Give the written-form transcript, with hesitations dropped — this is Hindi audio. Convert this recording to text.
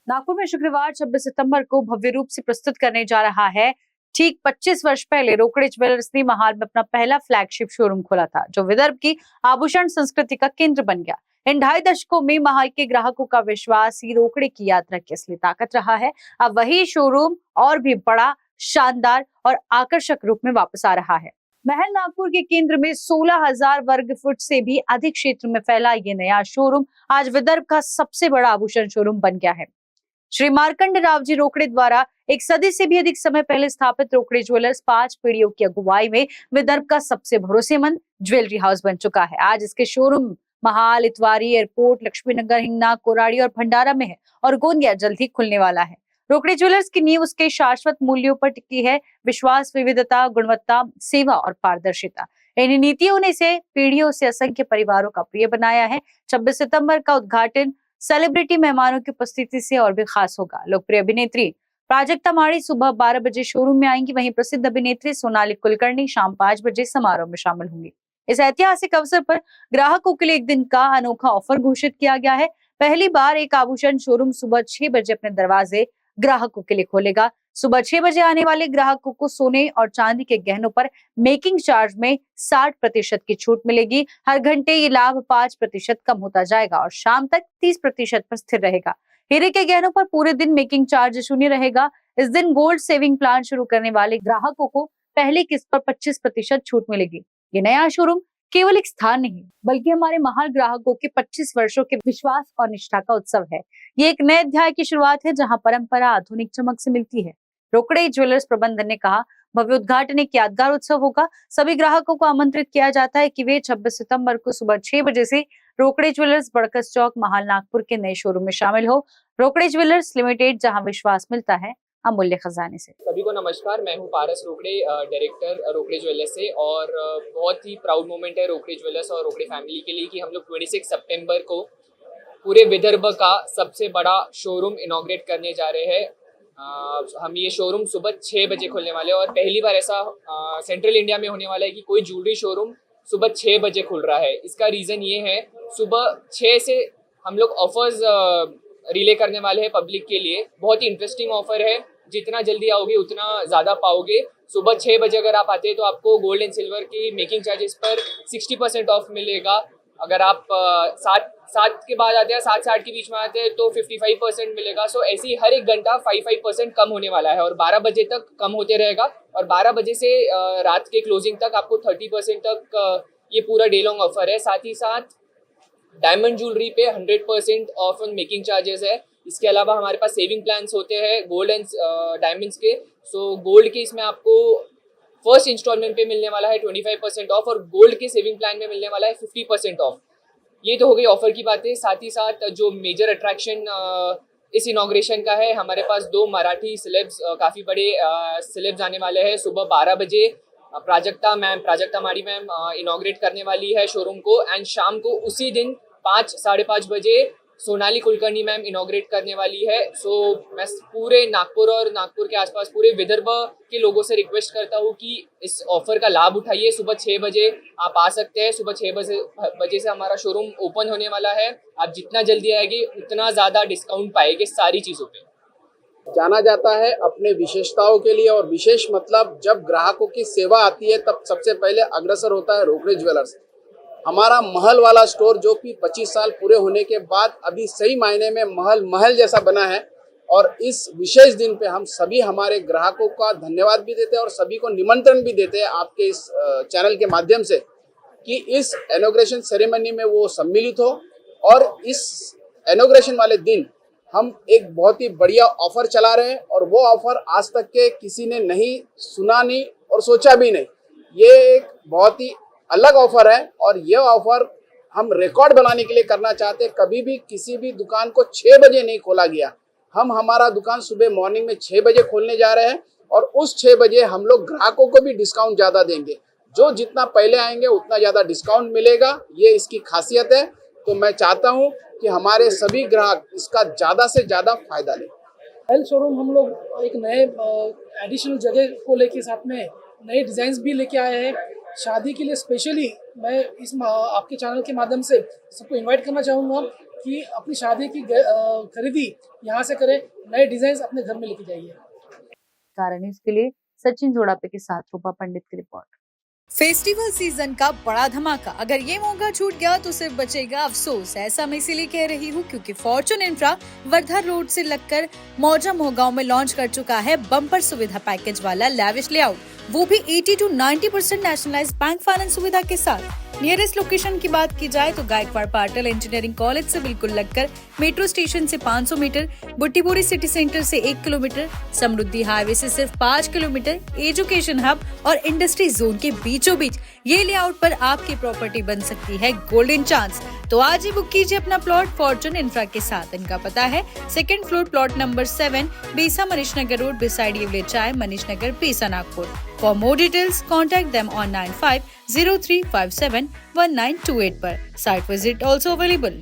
नागपुर में शुक्रवार 26 सितंबर को भव्य रूप से प्रस्तुत करने जा रहा है। ठीक 25 वर्ष पहले रोकड़े ज्वेलर्स ने महाल में अपना पहला फ्लैगशिप शोरूम खोला था, जो विदर्भ की आभूषण संस्कृति का केंद्र बन गया। इन 2.5 दशकों में महाल के ग्राहकों का विश्वास ही रोकड़े की यात्रा की असली ताकत रहा है। अब वही शोरूम और भी बड़ा, शानदार और आकर्षक रूप में वापस आ रहा है। महल नागपुर के केंद्र में 16,000 वर्ग फुट से भी अधिक क्षेत्र में फैला ये नया शोरूम आज विदर्भ का सबसे बड़ा आभूषण शोरूम बन गया है। श्री मार्कंड राव जी रोकड़े द्वारा एक सदी से भी अधिक समय पहले स्थापित रोकड़े ज्वेलर्स 5 पीढ़ियों की अगुवाई में विदर्भ का सबसे भरोसेमंद ज्वेलरी हाउस बन चुका है। आज इसके शोरूम महाल, इतवारी, एयरपोर्ट, लक्ष्मीनगर, हिंगना, कोराड़ी और भंडारा में है और गोंदिया जल्द ही खुलने वाला है। रोकड़े ज्वेलर्स की नींव उसके शाश्वत मूल्यों पर टिकी है। विश्वास, विविधता, गुणवत्ता, सेवा और पारदर्शिता, इन नीतियों ने इसे पीढ़ियों से असंख्य परिवारों का प्रिय बनाया है। 26 सितंबर का उद्घाटन सेलिब्रिटी मेहमानों की उपस्थिति से और भी खास होगा। लोकप्रिय अभिनेत्री प्राजक्ता माड़ी सुबह 12 बजे शोरूम में आएंगी, वहीं प्रसिद्ध अभिनेत्री सोनाली कुलकर्णी शाम 5 बजे समारोह में शामिल होंगी। इस ऐतिहासिक अवसर पर ग्राहकों के लिए एक दिन का अनोखा ऑफर घोषित किया गया है। पहली बार एक आभूषण शोरूम सुबह 6 बजे अपने दरवाजे ग्राहकों के लिए खोलेगा। सुबह 6 बजे आने वाले ग्राहकों को सोने और चांदी के गहनों पर मेकिंग चार्ज में 60% की छूट मिलेगी। हर घंटे ये लाभ 5% कम होता जाएगा और शाम तक 30% पर स्थिर रहेगा। हीरे के गहनों पर पूरे दिन मेकिंग चार्ज शून्य रहेगा। इस दिन गोल्ड सेविंग प्लान शुरू करने वाले ग्राहकों को पहली किस्त पर 25% छूट मिलेगी। ये नया शोरूम केवल एक स्थान नहीं, बल्कि हमारे महाल ग्राहकों के 25 वर्षों के विश्वास और निष्ठा का उत्सव है। ये एक नए अध्याय की शुरुआत है, जहां परंपरा आधुनिक चमक से मिलती है। रोकड़े ज्वेलर्स प्रबंधन ने कहा, भव्य उद्घाटन एक यादगार उत्सव होगा। सभी ग्राहकों को आमंत्रित किया जाता है कि वे 26 सितंबर को सुबह 6 बजे से रोकड़े ज्वेलर्स, बड़कस चौक, महाल, नागपुर के नए शोरूम में शामिल हो। रोकड़े ज्वेलर्स लिमिटेड, जहां विश्वास मिलता है अमूल्य खजाने से। सभी को नमस्कार, मैं हूं पारस रोकड़े, डायरेक्टर रोकड़े ज्वेलर्स से। और बहुत ही प्राउड मोमेंट है रोकड़े ज्वेलर्स और रोकड़े फैमिली के लिए कि हम लोग 26 सितंबर को पूरे विदर्भ का सबसे बड़ा शोरूम इनॉग्रेट करने जा रहे हैं। हम ये शोरूम सुबह 6 बजे खोलने वाले हैं और पहली बार ऐसा सेंट्रल इंडिया में होने वाला है कि कोई ज्वेलरी शोरूम सुबह 6 बजे खुल रहा है। इसका रीज़न ये है, सुबह 6 से हम लोग ऑफर्स रिले करने वाले हैं पब्लिक के लिए। बहुत ही इंटरेस्टिंग ऑफर है, जितना जल्दी आओगे उतना ज़्यादा पाओगे। सुबह 6 बजे अगर आप आते हैं तो आपको गोल्ड एंड सिल्वर की मेकिंग चार्जेस पर 60% ऑफ मिलेगा। अगर आप 7 के बाद आते हैं, 7 से 8 के बीच में आते हैं तो 55% मिलेगा। सो ऐसे ही हर एक घंटा 5% कम होने वाला है और 12 बजे तक कम होते रहेगा। और 12 बजे से रात के क्लोजिंग तक आपको 30% तक ये पूरा डे लॉन्ग ऑफर है। साथ ही साथ डायमंड ज्वेलरी पे 100% ऑफ ऑन मेकिंग चार्जेस है। इसके अलावा हमारे पास सेविंग प्लान्स होते हैं गोल्ड एंड डायमंड्स के। सो गोल्ड के इसमें आपको फर्स्ट इंस्टॉलमेंट पे मिलने वाला है 25% ऑफ और गोल्ड के सेविंग प्लान में मिलने वाला है 50% ऑफ। ये तो हो गई ऑफर की बातें। साथ ही साथ जो मेजर अट्रैक्शन इस इनॉग्रेशन का है, हमारे पास 2 मराठी सेलेब्स, काफ़ी बड़े सेलेब्स आने वाले हैं। सुबह 12 बजे प्राजक्ता माड़ी मैम इनॉग्रेट करने वाली है शोरूम को। एंड शाम को उसी दिन 5, 5:30 बजे सोनाली कुलकर्णी मैम इनॉग्रेट करने वाली है। सो मैं पूरे नागपुर और नागपुर के आसपास पूरे विदर्भ के लोगों से रिक्वेस्ट करता हूँ कि इस ऑफर का लाभ उठाइए। सुबह 6 बजे आप आ सकते हैं। सुबह 6 बजे से हमारा शोरूम ओपन होने वाला है। आप जितना जल्दी आएंगे उतना ज़्यादा डिस्काउंट पाएंगे सारी चीज़ों पे। जाना जाता है अपने विशेषताओं के लिए, और विशेष मतलब जब ग्राहकों की सेवा आती है तब सबसे पहले अग्रसर होता है रोकड़े ज्वेलर्स। हमारा महल वाला स्टोर जो कि 25 साल पूरे होने के बाद अभी सही मायने में महल जैसा बना है। और इस विशेष दिन पे हम सभी हमारे ग्राहकों का धन्यवाद भी देते हैं और सभी को निमंत्रण भी देते हैं आपके इस चैनल के माध्यम से कि इस इनॉग्रेशन सेरेमनी में वो सम्मिलित हो। और इस इनॉग्रेशन वाले दिन हम एक बहुत ही बढ़िया ऑफर चला रहे हैं और वो ऑफर आज तक के किसी ने नहीं सुना, नहीं और सोचा भी नहीं। ये एक बहुत ही अलग ऑफर है और ये ऑफर हम रिकॉर्ड बनाने के लिए करना चाहते हैं। कभी भी किसी भी दुकान को 6 बजे नहीं खोला गया। हम हमारा दुकान सुबह मॉर्निंग में 6 बजे खोलने जा रहे हैं और उस 6 बजे हम लोग ग्राहकों को भी डिस्काउंट ज़्यादा देंगे। जो जितना पहले आएंगे उतना ज़्यादा डिस्काउंट मिलेगा, ये इसकी खासियत है। तो मैं चाहता हूँ कि हमारे सभी ग्राहक इसका ज़्यादा से ज़्यादा फायदा लें। महल शोरूम हम लोग एक नए एडिशनल जगह को लेके साथ में नए डिज़ाइंस भी लेके आए हैं। शादी के लिए स्पेशली मैं आपके चैनल के माध्यम से सबको इनवाइट करना चाहूँगा कि अपनी शादी की खरीदी यहाँ से करें, नए डिजाइन अपने घर में लेके जाइए। कारण न्यूज के लिए सचिन जोड़ापे के साथ रूपा पंडित की रिपोर्ट। फेस्टिवल सीजन का बड़ा धमाका, अगर ये मौका छूट गया तो सिर्फ बचेगा अफसोस। ऐसा मैं इसीलिए कह रही हूँ क्योंकि फॉर्चून इंफ्रा वर्धा रोड से लगकर मौजा मोहगांव में लॉन्च कर चुका है बम्पर सुविधा पैकेज वाला लैविश लेआउट, वो भी 80 to 90% नेशनलाइज्ड बैंक फाइनेंस सुविधा के साथ। नियरेस्ट लोकेशन की बात की जाए तो गायकवाड़ पाटिल इंजीनियरिंग कॉलेज से बिल्कुल लगकर मेट्रो स्टेशन से 500 मीटर, बुट्टीबोरी सिटी सेंटर से 1 किलोमीटर, समृद्धि हाईवे से सिर्फ 5 किलोमीटर, एजुकेशन हब और इंडस्ट्री जोन के बीचों बीच ये लेआउट पर आपकी प्रॉपर्टी बन सकती है गोल्डन चांस। तो आज ही बुक कीजिए अपना प्लॉट फॉर्चून इंफ्रा के साथ। इनका पता है 2nd फ्लोर, प्लॉट नंबर 7, बीसा मनीष नगर रोड, बिसाइड येवले चाय, मनीष नगर, पीसा, Nagpur. For more details, contact them on 9503571928 पर। Site visit also available.